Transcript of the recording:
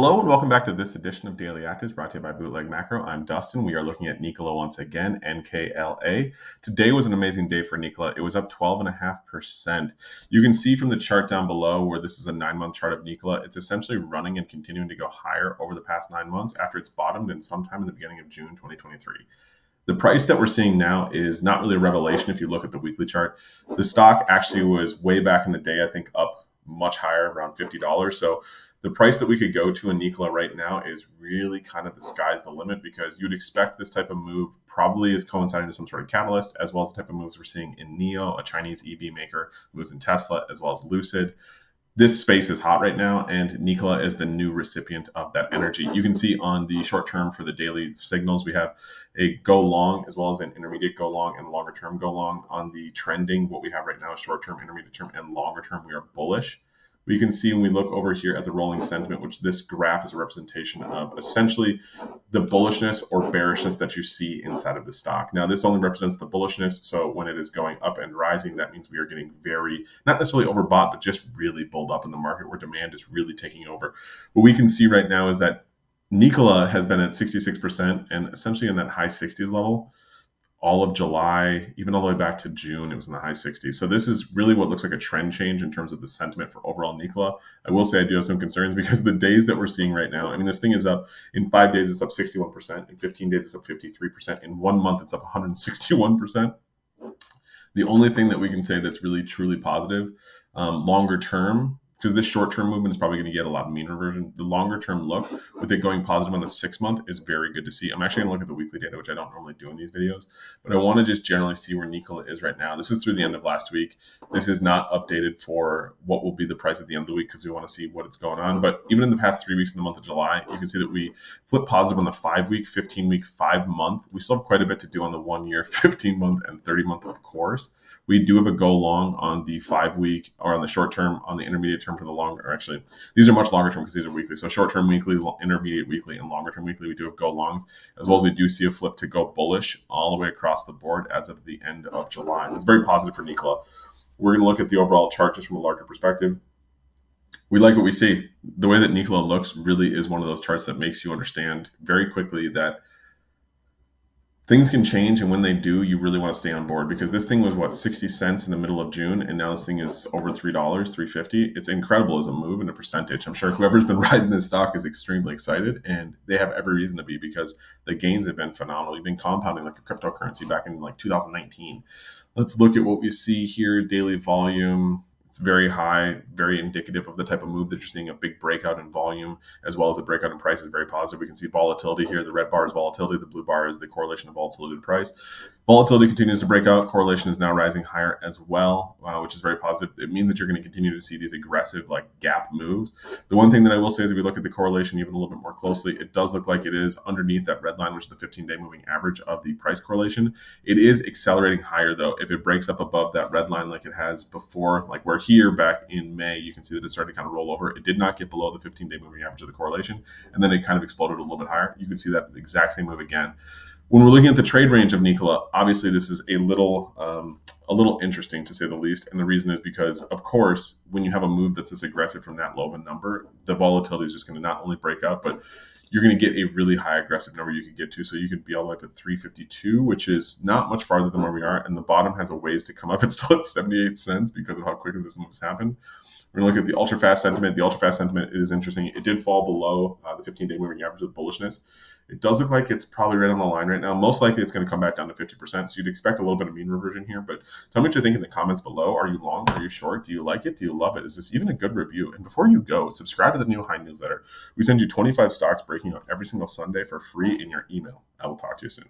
Hello and welcome back to this edition of Daily Actives brought to you by Bootleg Macro. I'm Dustin. We are looking at Nikola once again, NKLA. Today was an amazing day for Nikola. It was up 12.5%. You can see from the chart down below where this is a 9-month chart of Nikola. It's essentially running and continuing to go higher over the past 9 months after it's bottomed in sometime in the beginning of June 2023. The price that we're seeing now is not really a revelation if you look at the weekly chart. The stock actually was way back in the day, I think up much higher, around $50. So the price that we could go to in Nikola right now is really kind of the sky's the limit, because you'd expect this type of move probably is coinciding to some sort of catalyst, as well as the type of moves we're seeing in NIO, a Chinese EV maker, moves in Tesla, as well as Lucid. This space is hot right now, and Nikola is the new recipient of that energy. You can see on the short term for the daily signals, we have a go long as well as an intermediate go long and longer term go long. On the trending, what we have right now is short term, intermediate term, and longer term, we are bullish. We can see when we look over here at the rolling sentiment, which this graph is a representation of essentially the bullishness or bearishness that you see inside of the stock. Now, this only represents the bullishness. So when it is going up and rising, that means we are getting very, not necessarily overbought, but just really bulled up in the market where demand is really taking over. What we can see right now is that Nikola has been at 66% and essentially in that high 60s level all of July, even all the way back to June, it was in the high 60s. So this is really what looks like a trend change in terms of the sentiment for overall Nikola. I will say I do have some concerns because the days that we're seeing right now, I mean, this thing is up in 5 days, it's up 61%. In 15 days, it's up 53%. In 1 month, it's up 161%. The only thing that we can say that's really truly positive, longer term, because this short-term movement is probably going to get a lot of mean reversion. The longer-term look, with it going positive on the 6-month, is very good to see. I'm actually going to look at the weekly data, which I don't normally do in these videos, but I want to just generally see where Nikola is right now. This is through the end of last week. This is not updated for what will be the price at the end of the week, because we want to see what is going on. But even in the past 3 weeks in the month of July, you can see that we flipped positive on the 5-week, 15-week, 5-month. We still have quite a bit to do on the 1-year, 15-month, and 30-month, of course. We do have a go long on the 5-week, or on the short term, on the intermediate term for the longer. Or actually, these are much longer term because these are weekly. So short term weekly, intermediate weekly, and longer term weekly, we do have go longs, as well as we do see a flip to go bullish all the way across the board as of the end of July. It's very positive for Nikola. We're going to look at the overall chart just from a larger perspective. We like what we see. The way that Nikola looks really is one of those charts that makes you understand very quickly that things can change, and when they do, you really want to stay on board, because this thing was 60 cents in the middle of June, and now this thing is over $3, $3.50. It's incredible as a move and a percentage. I'm sure whoever's been riding this stock is extremely excited, and they have every reason to be, because the gains have been phenomenal. You've been compounding like a cryptocurrency back in like 2019. Let's look at what we see here. Daily volume. It's very high, very indicative of the type of move that you're seeing. A big breakout in volume as well as a breakout in price is very positive. We can see volatility here. The red bar is volatility. The blue bar is the correlation of volatility to price. Volatility continues to break out. Correlation is now rising higher as well, which is very positive. It means that you're going to continue to see these aggressive gap moves. The one thing that I will say is if we look at the correlation even a little bit more closely, it does look like it is underneath that red line, which is the 15-day moving average of the price correlation. It is accelerating higher, though. If it breaks up above that red line like it has before, like where here back in May, you can see that it started to kind of roll over. It did not get below the 15-day moving average of the correlation, and then it kind of exploded a little bit higher. You can see that exact same move again. When we're looking at the trade range of Nikola, obviously this is a little interesting, to say the least. And the reason is because, of course, when you have a move that's this aggressive from that low of a number, the volatility is just going to not only break out, but you're going to get a really high aggressive number you could get to. So you could be all the way up at 352, which is not much farther than where we are. And the bottom has a ways to come up. It's still at 78 cents because of how quickly this move has happened. We're going to look at the ultra-fast sentiment. The ultra-fast sentiment is interesting. It did fall below the 15-day moving average of bullishness. It does look like it's probably right on the line right now. Most likely it's going to come back down to 50%. So you'd expect a little bit of mean reversion here. But tell me what you think in the comments below. Are you long? Are you short? Do you like it? Do you love it? Is this even a good review? And before you go, subscribe to the New High newsletter. We send you 25 stocks breaking out every single Sunday for free in your email. I will talk to you soon.